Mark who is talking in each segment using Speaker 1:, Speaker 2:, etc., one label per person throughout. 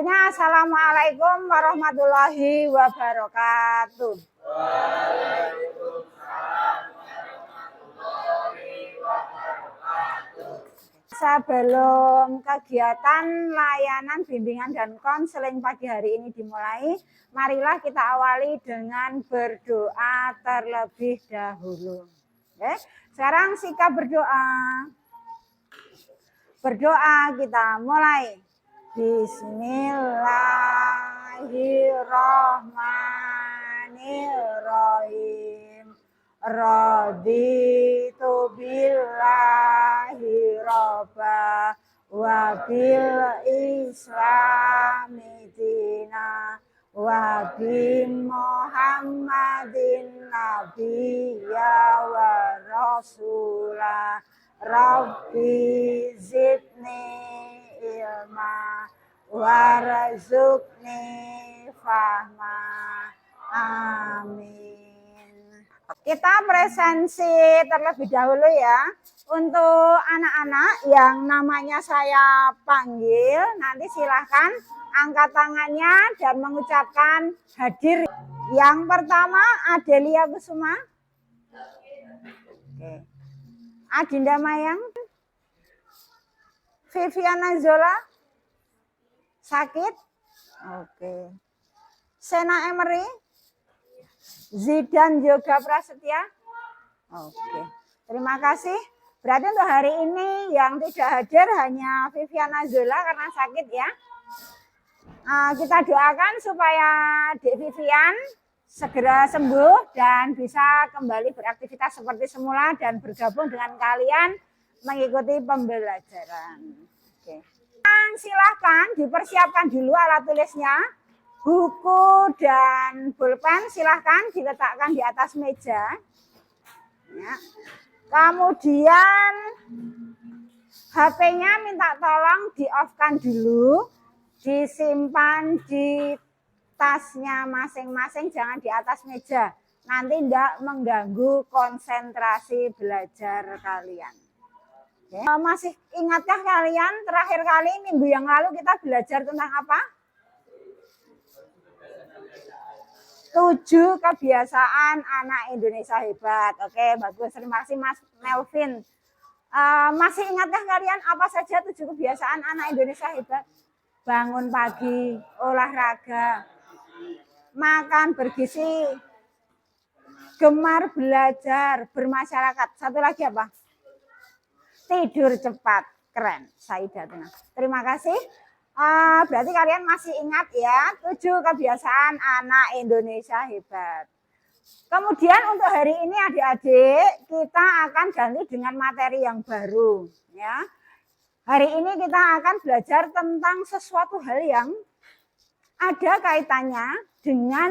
Speaker 1: Assalamualaikum warahmatullahi wabarakatuh. Sebelum kegiatan layanan bimbingan dan konseling pagi hari ini dimulai, marilah kita awali dengan berdoa terlebih dahulu. Oke, sekarang sikap berdoa. Berdoa kita mulai. Bismillahirrahmanirrahim. Raditu billahi robba wa bil islami dina wa bi Muhammadin nabiyya wa rasulah. Rabbi zidni ilma warzuqni fahma. Amin. Kita presensi terlebih dahulu ya. Untuk anak-anak yang namanya saya panggil, nanti silahkan angkat tangannya dan mengucapkan hadir. Yang pertama Adelia Kusuma. Oke. Adinda Mayang, Viviana Zola, sakit? Oke. Sena Emery, Zidan Yoga Prasetya. Oke. Terima kasih. Berarti untuk hari ini yang tidak hadir hanya Viviana Zola karena sakit ya. Kita doakan supaya Dek Vivian segera sembuh dan bisa kembali beraktivitas seperti semula dan bergabung dengan kalian mengikuti pembelajaran. Oke. Silahkan dipersiapkan dulu alat tulisnya, buku dan pulpen silahkan diletakkan di atas meja. Ya. Kemudian HP-nya minta tolong di-off-kan dulu, disimpan di tasnya masing-masing, jangan di atas meja. Nanti tidak mengganggu konsentrasi belajar kalian. Oke. Masih ingatkah kalian terakhir kali minggu yang lalu kita belajar tentang apa? 7 kebiasaan anak Indonesia hebat. Oke, bagus. Terima kasih Mas Melvin. Masih ingatkah kalian apa saja 7 kebiasaan anak Indonesia hebat? Bangun pagi, olahraga, makan bergizi, gemar belajar, bermasyarakat. Satu lagi apa? Tidur cepat. Keren, Saidatuna. Terima kasih. Berarti kalian masih ingat ya 7 kebiasaan anak Indonesia hebat. Kemudian untuk hari ini adik-adik kita akan ganti dengan materi yang baru ya. Hari ini kita akan belajar tentang sesuatu hal yang ada kaitannya dengan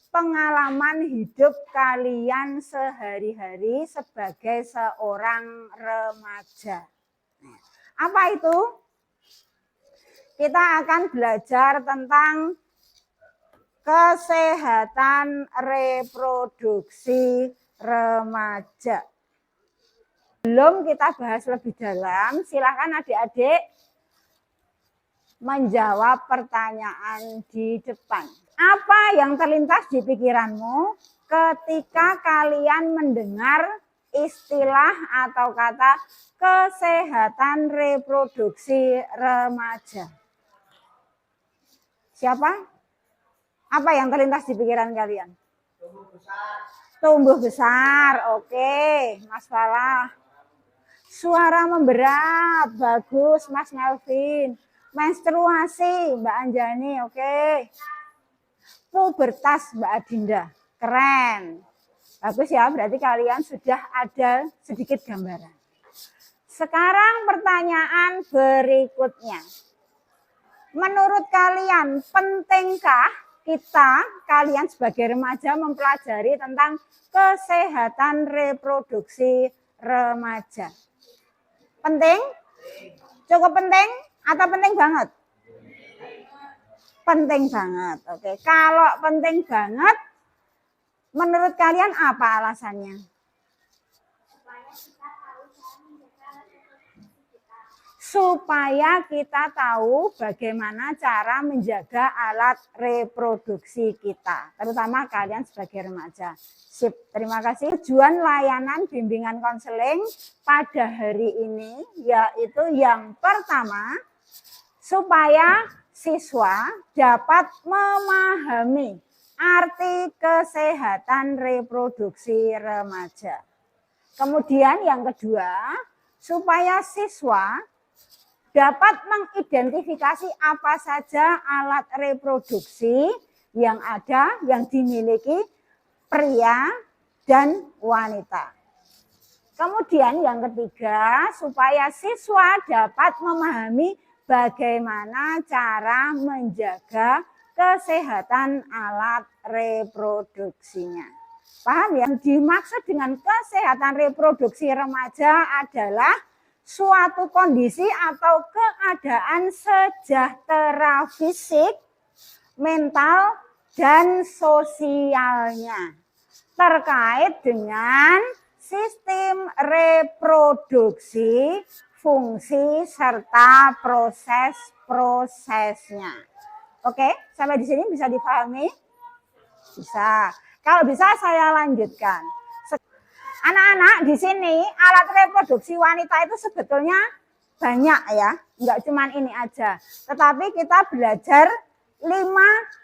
Speaker 1: pengalaman hidup kalian sehari-hari sebagai seorang remaja. Apa itu? Kita akan belajar tentang kesehatan reproduksi remaja. Belum kita bahas lebih dalam, silakan adik-adik menjawab pertanyaan di depan. Apa yang terlintas di pikiranmu ketika kalian mendengar istilah atau kata kesehatan reproduksi remaja? Siapa? Apa yang terlintas di pikiran kalian? Tumbuh besar. Tumbuh besar, oke. Mas Falah. Suara memberat, bagus Mas Melvin. Menstruasi Mbak Anjani, oke. Pubertas Mbak Adinda, keren. Bagus ya, berarti kalian sudah ada sedikit gambaran. Sekarang pertanyaan berikutnya. Menurut kalian pentingkah kalian sebagai remaja mempelajari tentang kesehatan reproduksi remaja? Penting? Cukup penting atau penting banget? Penting banget. Oke, kalau penting banget, menurut kalian apa alasannya? supaya kita tahu bagaimana cara menjaga alat reproduksi kita, terutama kalian sebagai remaja. Sip, terima kasih. Tujuan layanan bimbingan konseling pada hari ini yaitu yang pertama, supaya siswa dapat memahami arti kesehatan reproduksi remaja. Kemudian yang kedua, supaya siswa dapat mengidentifikasi apa saja alat reproduksi yang ada, yang dimiliki pria dan wanita. Kemudian yang ketiga, supaya siswa dapat memahami bagaimana cara menjaga kesehatan alat reproduksinya. Paham ya? Yang dimaksud dengan kesehatan reproduksi remaja adalah suatu kondisi atau keadaan sejahtera fisik, mental, dan sosialnya terkait dengan sistem reproduksi, fungsi, serta proses-prosesnya. Oke, sampai di sini bisa dipahami? Bisa. Kalau bisa saya lanjutkan. Anak-anak, di sini alat reproduksi wanita itu sebetulnya banyak ya, enggak cuma ini aja. Tetapi kita belajar 5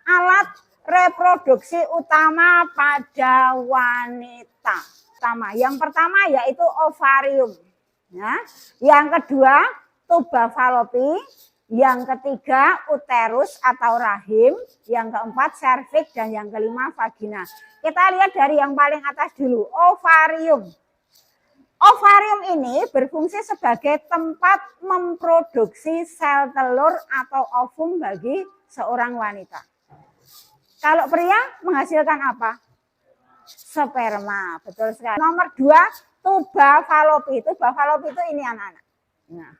Speaker 1: alat reproduksi utama pada wanita. Yang pertama yaitu ovarium, ya. Yang kedua tuba falopi, yang ketiga uterus atau rahim, yang keempat serviks, dan yang kelima vagina. Kita lihat dari yang paling atas dulu, ovarium. Ovarium ini berfungsi sebagai tempat memproduksi sel telur atau ovum bagi seorang wanita. Kalau pria menghasilkan apa? Sperma, betul sekali. Nomor 2, tuba falopi. Tuba falopi itu ini anak-anak. Nah,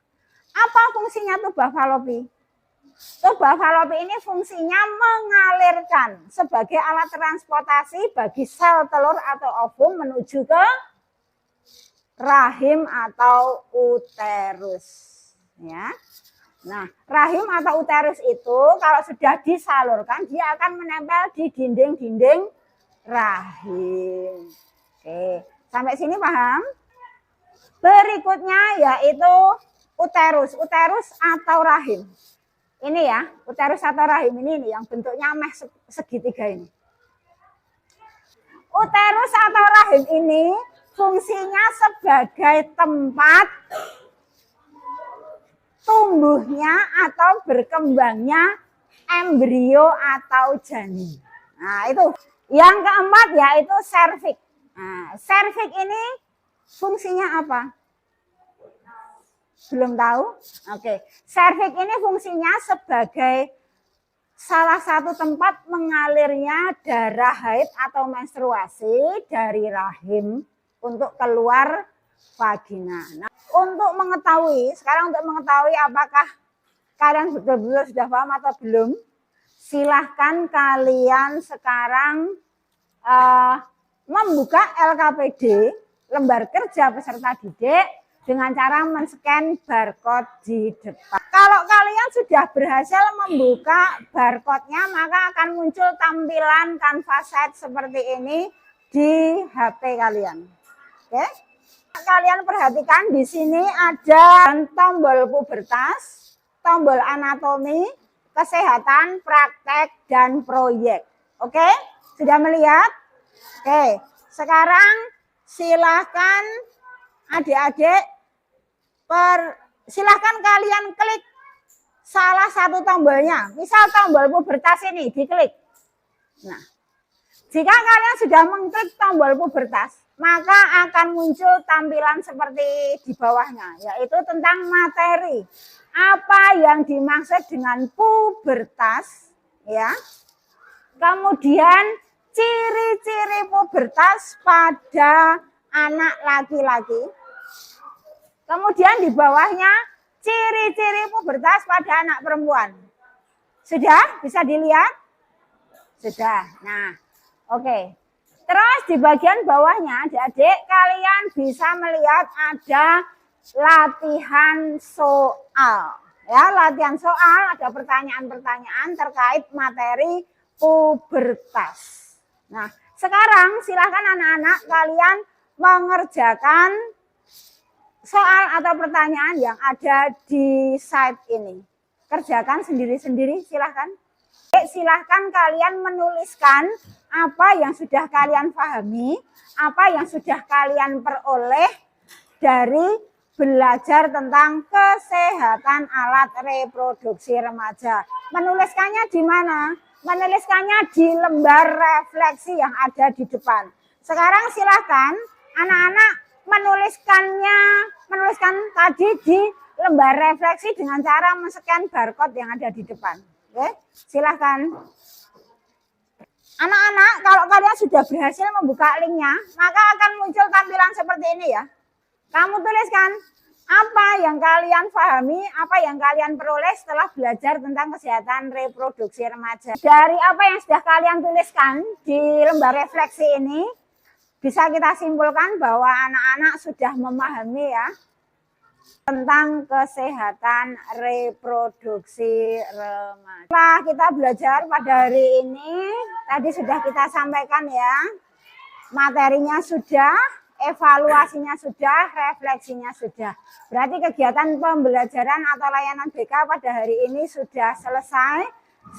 Speaker 1: apa fungsinya tuba falopi? Tuba falopi ini fungsinya mengalirkan sebagai alat transportasi bagi sel telur atau ovum menuju ke rahim atau uterus. Ya. Nah, rahim atau uterus itu kalau sudah disalurkan, dia akan menempel di dinding-dinding rahim. Oke, sampai sini paham? Berikutnya yaitu uterus. Uterus atau rahim. Ini ya, uterus atau rahim ini yang bentuknya meh segitiga ini. Uterus atau rahim ini fungsinya sebagai tempat tumbuhnya atau berkembangnya embrio atau janin. Nah, itu. Yang keempat yaitu serviks. Nah, serviks ini fungsinya apa? Belum tahu? Oke. Serviks ini fungsinya sebagai salah satu tempat mengalirnya darah haid atau menstruasi dari rahim untuk keluar vagina. Nah, untuk mengetahui apakah kalian betul-betul sudah paham atau belum, silahkan kalian sekarang membuka LKPD, lembar kerja peserta didik, dengan cara men-scan barcode di depan. Kalau kalian sudah berhasil membuka barcode-nya, maka akan muncul tampilan kanvaset seperti ini di HP kalian. Oke? Kalian perhatikan di sini ada tombol pubertas, tombol anatomi, kesehatan, praktek, dan proyek. Oke? Sudah melihat? Oke. Sekarang silahkan adik-adik silahkan kalian klik salah satu tombolnya. Misal tombol pubertas ini diklik. Nah, jika kalian sudah mengklik tombol pubertas, maka akan muncul tampilan seperti di bawahnya, yaitu tentang materi. Apa yang dimaksud dengan pubertas, ya. Kemudian ciri-ciri pubertas pada anak laki-laki. Kemudian di bawahnya ciri-ciri pubertas pada anak perempuan. Sudah bisa dilihat? Sudah. Nah, oke. Terus di bagian bawahnya, adik-adik kalian bisa melihat ada latihan soal. Ya, latihan soal, ada pertanyaan-pertanyaan terkait materi pubertas. Nah, sekarang silahkan anak-anak kalian mengerjakan soal atau pertanyaan yang ada di slide ini. Kerjakan sendiri-sendiri, silahkan. Silahkan kalian menuliskan apa yang sudah kalian pahami, apa yang sudah kalian peroleh dari belajar tentang kesehatan alat reproduksi remaja. Menuliskannya di mana? Menuliskannya di lembar refleksi yang ada di depan. Sekarang silahkan anak-anak menuliskan tadi di lembar refleksi dengan cara men-scan barcode yang ada di depan. Oke, silahkan. Anak-anak, kalau kalian sudah berhasil membuka linknya, maka akan muncul tampilan seperti ini ya. Kamu tuliskan apa yang kalian pahami, apa yang kalian peroleh setelah belajar tentang kesehatan reproduksi remaja. Dari apa yang sudah kalian tuliskan di lembar refleksi ini, bisa kita simpulkan bahwa anak-anak sudah memahami ya tentang kesehatan reproduksi remaja. Setelah kita belajar pada hari ini, tadi sudah kita sampaikan ya, materinya sudah, evaluasinya sudah, refleksinya sudah. Berarti kegiatan pembelajaran atau layanan BK pada hari ini sudah selesai.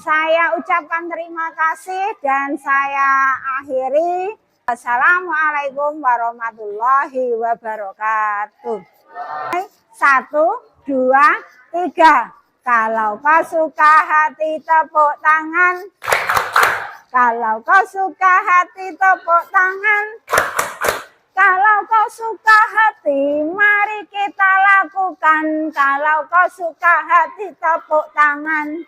Speaker 1: Saya ucapkan terima kasih dan saya akhiri. Assalamualaikum warahmatullahi wabarakatuh. 1, 2, 3. Kalau kau suka hati tepuk tangan. Kalau kau suka hati tepuk tangan. Kalau kau suka hati, mari kita lakukan. Kalau kau suka hati, tepuk tangan.